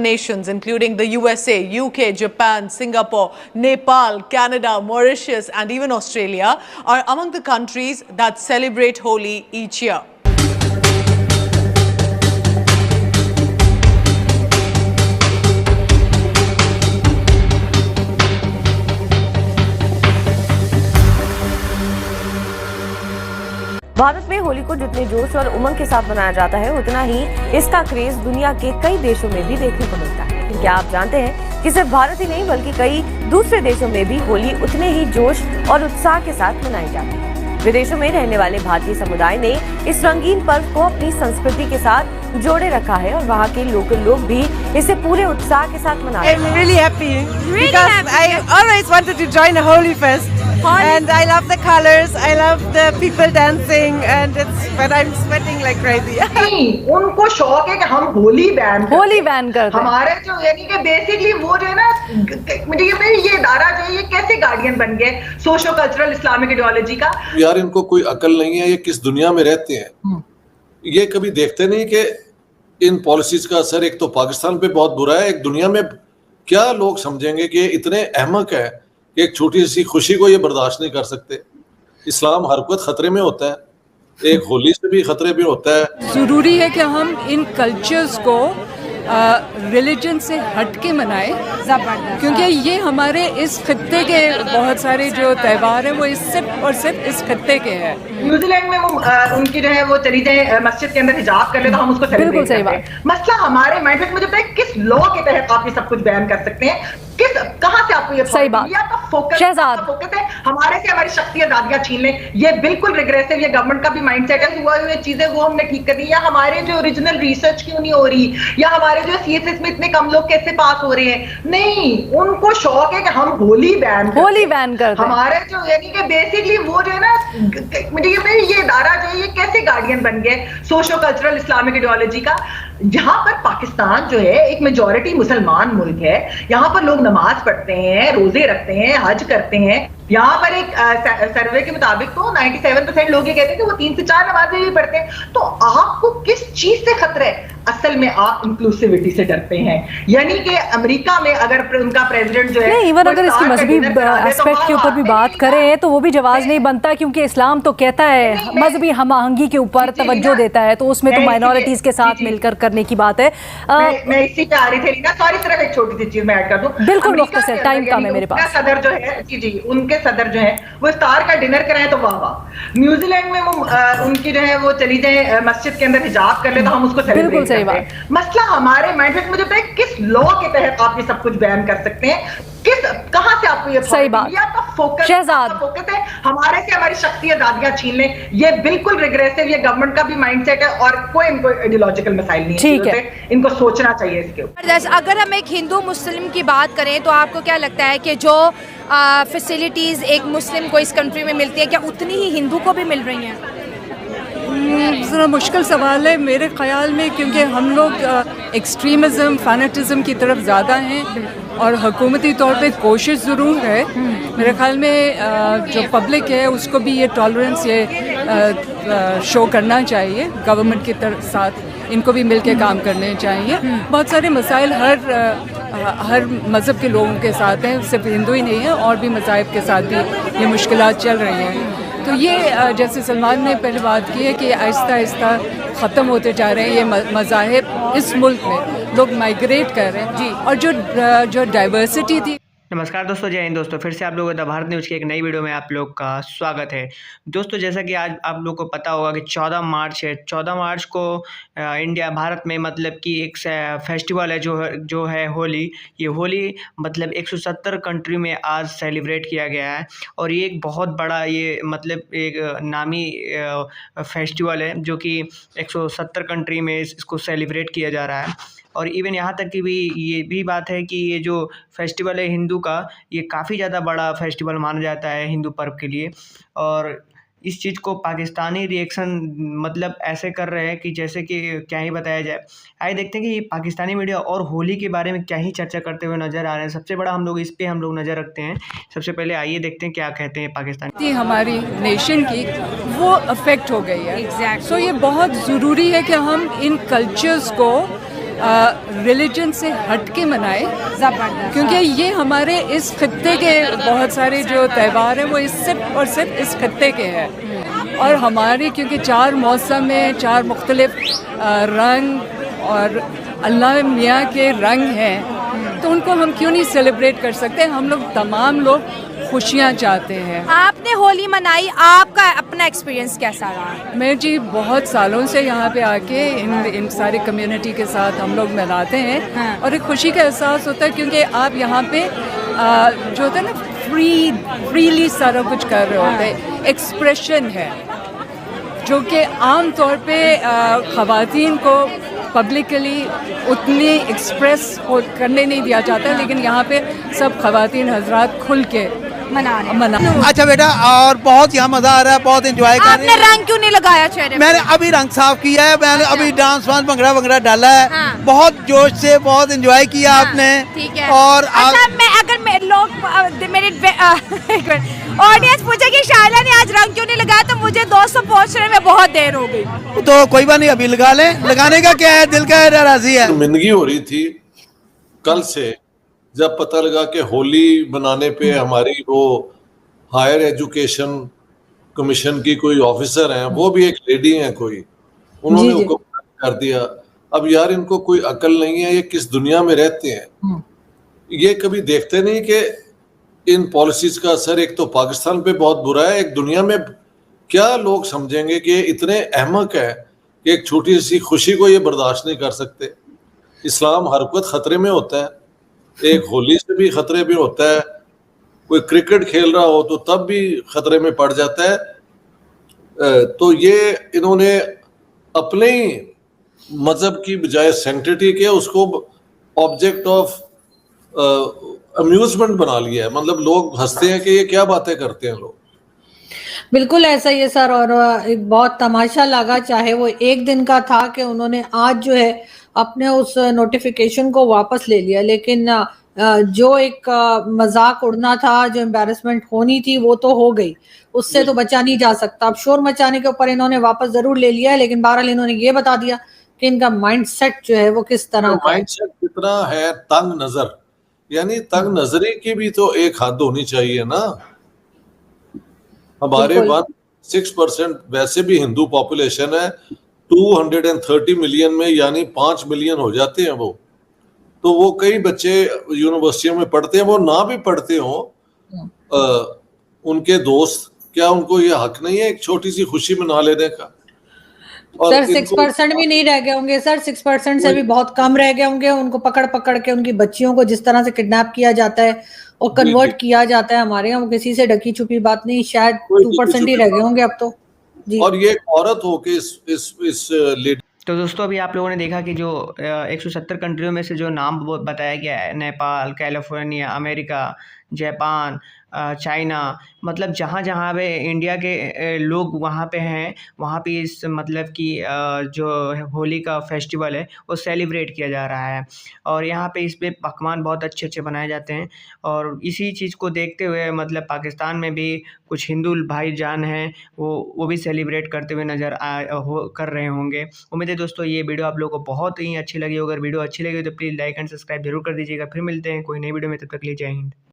nations, including the USA, UK, Japan, Singapore, Nepal, Canada, Mauritius, and even Australia, are among the countries that celebrate Holi each year. Bharat में होली को जितने जोश और उमंग के साथ मनाया जाता है, उतना ही इसका क्रेज दुनिया के कई देशों में भी देखने को मिलता है। क्योंकि आप जानते हैं कि सिर्फ भारत ही नहीं बल्कि कई दूसरे देशों में भी होली उतने ही जोश और उत्साह के साथ मनाई जाती है। विदेशों में रहने वाले भारतीय समुदाय ने इस रंगीन पर्व को अपनी संस्कृति के साथ जोड़े रखा है और वहाँ के लोकल लोग भी इसे पूरे उत्साह के साथ मनाते हैं। I'm really happy because I always wanted to join a Holi fest. And I love the colors, I love the people dancing, and but I'm sweating like crazy. नहीं, उनको शौक है कि हम होली बैन करते हैं। हमारे जो यानी कि बेसिकली वो जो है ना, ये इदारा जो है ये कैसे गार्डियन बन गए सोशो कल्चरल इस्लामिक आइडियोलॉजी का। यार इनको कोई अकल नहीं है, ये किस दुनिया में रहते हैं। ये कभी देखते नहीं कि इन पॉलिसीज का असर एक तो पाकिस्तान पे बहुत बुरा है, एक दुनिया में क्या लोग समझेंगे कि ये इतने अहमक है कि एक छोटी सी खुशी को ये बर्दाश्त नहीं कर सकते। इस्लाम हर वक्त खतरे में होता है, एक होली से भी खतरे में होता है। ज़रूरी है कि हम इन कल्चर्स को रिलीजन से हट के मनाएं, क्योंकि ये हमारे इस खत्ते के बहुत सारे जो त्यौहार हैं वो सिर्फ और सिर्फ इस खत्ते के हैं। न्यूजीलैंड में वो उनकी जो है वो चली जाए मस्जिद के अंदर हिजाब कर ले तो हम उसको सेलिब्रेट करते हैं। मसला हमारे माइंडसेट में जो है किस लॉ के तहत आप ये सब कुछ बयान कर सकते हैं, कहां से आपको ये सही बात का फोकस है हमारे से हमारी शक्ति आजादियां छीन लें। ये बिल्कुल रिग्रेसिव, ये गवर्नमेंट का भी माइंडसेट है। हुआ हुई चीजें वो हमने ठीक कर दी, या हमारे जो ओरिजिनल रिसर्च क्यों नहीं हो रही, या हमारे जो सीएसएस में इतने कम लोग कैसे पास हो रहे हैं। नहीं, उनको शौक है कि हम होली बैन करते हैं। हमारे जो यानी कि बेसिकली वो जो है ना, ये इदारा जो है ये कैसे गार्डियन बन गए सोशो कल्चरल इस्लामिक आइडियोलॉजी का। जहां पर पाकिस्तान जो है एक मेजॉरिटी मुसलमान मुल्क है, यहाँ पर लोग नमाज पढ़ते हैं, रोजे रखते हैं, हज करते हैं। यहाँ पर एक सर्वे के मुताबिक तो 97% लोग ये कहते हैं कि वो 3 से 4 नमाजें भी पढ़ते हैं। तो आपको किस चीज से खतरा है? असल में आप इंक्लूसिविटी से डरते हैं। यानी कि अमेरिका में अगर उनका प्रेसिडेंट जो है नहीं, इवन अगर इसकी मजहबी एस्पेक्ट के ऊपर भी बात करें तो वो भी जवाब नहीं बनता, क्योंकि इस्लाम तो कहता है मजहबी हमआहंगी के ऊपर तवज्जो देता है, तो उसमें तो माइनॉरिटीज के साथ मिलकर करने की बात है। मैं इसी पे आ रही थी ना, सॉरी, सिर्फ एक छोटी सी चीज मैं ऐड कर दूं। बिल्कुल मुख्तसर, टाइम कम है मेरे पास। सदर जो है जी उनके सदर जो है वो इफ्तार का डिनर कराएं तो वाह वाह। न्यूजीलैंड में वो उनकी जो है वो चली जाए मस्जिद के अंदर हिजाब कर ले तो हम उसको सेलिब्रेट करते हैं। मसला हमारे माइंडसेट में जो है किस लॉ के तहत आप ये सब कुछ बयान कर सकते हैं, कहां से आपको ये सही बात फोकस है हमारे से हमारी शक्ति आजादियां छीन लें। ये बिल्कुल रिग्रेसिव, ये गवर्नमेंट का भी माइंडसेट है और कोई इनको आइडियोलॉजिकल मसाइल नहीं है। इनको सोचना चाहिए इसके ऊपर। अगर हम एक हिंदू मुस्लिम की बात करें तो आपको क्या लगता है कि जो फैसिलिटीज एक मुस्लिम को इस कंट्री में मिलती है, क्या उतनी ही हिंदू को भी मिल रही हैं? ज़रा मुश्किल सवाल है मेरे ख़्याल में, क्योंकि हम लोग एक्सट्रीमिज़म फैनेटिज़म की तरफ ज़्यादा हैं और हुकूमती तौर पे कोशिश ज़रूर है। मेरे ख्याल में जो पब्लिक है उसको भी ये टॉलरेंस ये शो करना चाहिए, गवर्नमेंट के साथ इनको भी मिल के काम करने चाहिए। बहुत सारे मसाइल हर मज़हब के लोगों के साथ हैं, सिर्फ हिंदू ही नहीं है, और भी मज़ाहिब के साथ भी ये मुश्किलात चल रही हैं। तो ये जैसे सलमान ने पहले बात की है कि आहिस्ता आहिस्ता ख़त्म होते जा रहे हैं ये मज़ाहिब। इस मुल्क में लोग माइग्रेट कर रहे हैं जी, और जो डाइवर्सिटी थी। नमस्कार दोस्तों, जय हिंद दोस्तों। फिर से आप लोगों का द भारत न्यूज़ की एक नई वीडियो में आप लोग का स्वागत है। दोस्तों, जैसा कि आज आप लोग को पता होगा कि 14 मार्च है। 14 मार्च को इंडिया भारत में मतलब कि एक फेस्टिवल है जो है होली। ये होली मतलब 170 कंट्री में आज सेलिब्रेट किया गया है, और ये एक बहुत बड़ा ये मतलब एक नामी फेस्टिवल है जो कि 170 कंट्री में इसको सेलिब्रेट किया जा रहा है। और इवन यहाँ तक कि भी ये भी बात है कि ये जो फेस्टिवल है हिंदू का, ये काफ़ी ज़्यादा बड़ा फेस्टिवल माना जाता है हिंदू पर्व के लिए। और इस चीज़ को पाकिस्तानी रिएक्शन मतलब ऐसे कर रहे हैं कि जैसे कि क्या ही बताया जाए। आइए देखते हैं कि पाकिस्तानी मीडिया और होली के बारे में क्या ही चर्चा करते हुए नज़र आ रहे हैं। सबसे बड़ा हम लोग इस पे नज़र रखते हैं। सबसे पहले आइए देखते हैं क्या कहते हैं पाकिस्तानी। हमारी नेशन की वो अफेक्ट हो गई है। सो ये बहुत ज़रूरी है कि हम इन कल्चर्स को रिलीजन से हट के मनाएं, क्योंकि ये हमारे इस खत्ते के बहुत सारे जो त्यौहार हैं वो सिर्फ और सिर्फ इस खत्ते के हैं। और हमारे क्योंकि 4 मौसम में 4 मुख्तलिफ रंग और अल्लाह मियाँ के रंग हैं, तो उनको हम क्यों नहीं सेलिब्रेट कर सकते। हम लोग तमाम लोग खुशियाँ चाहते हैं। आपने होली मनाई, आपका अपना एक्सपीरियंस कैसा रहा? मैं जी बहुत सालों से यहाँ पे आके इन सारे कम्युनिटी के साथ हम लोग मनाते हैं और एक खुशी का एहसास होता है, क्योंकि आप यहाँ पे जो होता है ना फ्रीली सारा कुछ कर रहे होते हैं। एक्सप्रेशन है जो कि आम तौर पे ख़वातीन को पब्लिकली उतनी एक्सप्रेस करने नहीं दिया जाता, लेकिन यहाँ पे सब ख़वातीन हजरात खुल के मना। अच्छा बेटा, और बहुत यहाँ मजा आ रहा है, बहुत एंजॉय कर रहे हैं। आपने रंग क्यों नहीं लगाया चेहरे पे? मैंने अभी रंग साफ किया है, मैंने अभी डांस वांस भंगड़ा डाला है। हाँ। बहुत जोश से बहुत एंजॉय किया आपने। ठीक है। और अच्छा, मैं लोग मेरे ऑडियंस पूछे कि शायला ने आज रंग क्यों नहीं लगाया, तो मुझे 200 पहुंचने में बहुत देर हो गई। तो कोई बात नहीं, अभी लगा ले। लगाने का क्या है, दिल का राजी है। शर्मिंदगी हो रही थी कल से, जब पता लगा कि होली मनाने पे हमारी वो हायर एजुकेशन कमीशन की कोई ऑफिसर हैं, वो भी एक लेडी हैं कोई, उन्होंने हुक्म कर दिया। अब यार इनको कोई अकल नहीं है, ये किस दुनिया में रहते हैं। ये कभी देखते नहीं कि इन पॉलिसीज का असर एक तो पाकिस्तान पे बहुत बुरा है, एक दुनिया में क्या लोग समझेंगे कि इतने अहमक है कि एक छोटी सी खुशी को ये बर्दाश्त नहीं कर सकते। इस्लाम हर वक्त खतरे में होता है, एक होली से भी खतरे में होता है, कोई क्रिकेट खेल रहा हो तो तब भी खतरे में पड़ जाता है। तो ये इन्होंने अपने ही मजहब की बजाय सेंक्टिटी के उसको ऑब्जेक्ट ऑफ अम्यूजमेंट बना लिया है। मतलब लोग हंसते हैं कि ये क्या बातें करते हैं लोग। बिल्कुल ऐसा ही है सर, और एक बहुत तमाशा लगा, चाहे वो एक दिन का था कि उन्होंने आज जो है अपने उस नोटिफिकेशन को वापस ले लिया, लेकिन जो एक मजाक उड़ना था, जो एम्बैरेसमेंट होनी थी वो तो हो गई, उससे तो बचा नहीं जा सकता। अब शोर मचाने के ऊपर इन्होंने वापस जरूर ले लिया है, लेकिन बहरहाल इन्होंने ये बता दिया कि इनका माइंडसेट जो है वो किस तरह का है। माइंडसेट कितना है तंग नजर, यानी तंग नजरी की भी तो एक हद होनी चाहिए ना। हमारे 6% वैसे भी हिंदू पॉपुलेशन है, 230 मिलियन में यानी 5 मिलियन हो जाते हैं वो। तो वो कई बच्चे यूनिवर्सिटियों में पढ़ते हैं, वो ना भी पढ़ते हो उनके दोस्त, क्या उनको ये हक नहीं है एक छोटी सी खुशी मना लेने का? सर 6% भी नहीं रह गए होंगे सर, 6% से भी बहुत कम रह गए होंगे। उनको पकड़ पकड़ के उनकी बच्चियों को जिस तरह से किडनैप किया जाता है और कन्वर्ट किया जाता है हमारे यहाँ, वो किसी से ढकी छुपी बात नहीं, शायद 2% ही रह गए होंगे अब तो जी। और ये एक औरत हो के इस लेडी। तो दोस्तों अभी आप लोगों ने देखा कि जो 170 कंट्रियों में से जो नाम बताया गया है, Nepal, California, America, Japan, China, मतलब जहाँ जहाँ पे इंडिया के लोग वहाँ पे हैं, वहाँ पे इस मतलब कि जो होली का फेस्टिवल है वो सेलिब्रेट किया जा रहा है। और यहाँ पे इस पे पकवान बहुत अच्छे अच्छे बनाए जाते हैं। और इसी चीज़ को देखते हुए मतलब पाकिस्तान में भी कुछ हिंदू भाईजान हैं, वो भी सेलिब्रेट करते हुए कर रहे होंगे। उम्मीद है दोस्तों ये वीडियो आप लोगों को बहुत ही अच्छी लगी। अगर वीडियो अच्छी लगी तो प्लीज़ लाइक एंड सब्सक्राइब जरूर कर दीजिएगा। फिर मिलते हैं कोई नई वीडियो में, तब तक के लिए जय हिंद।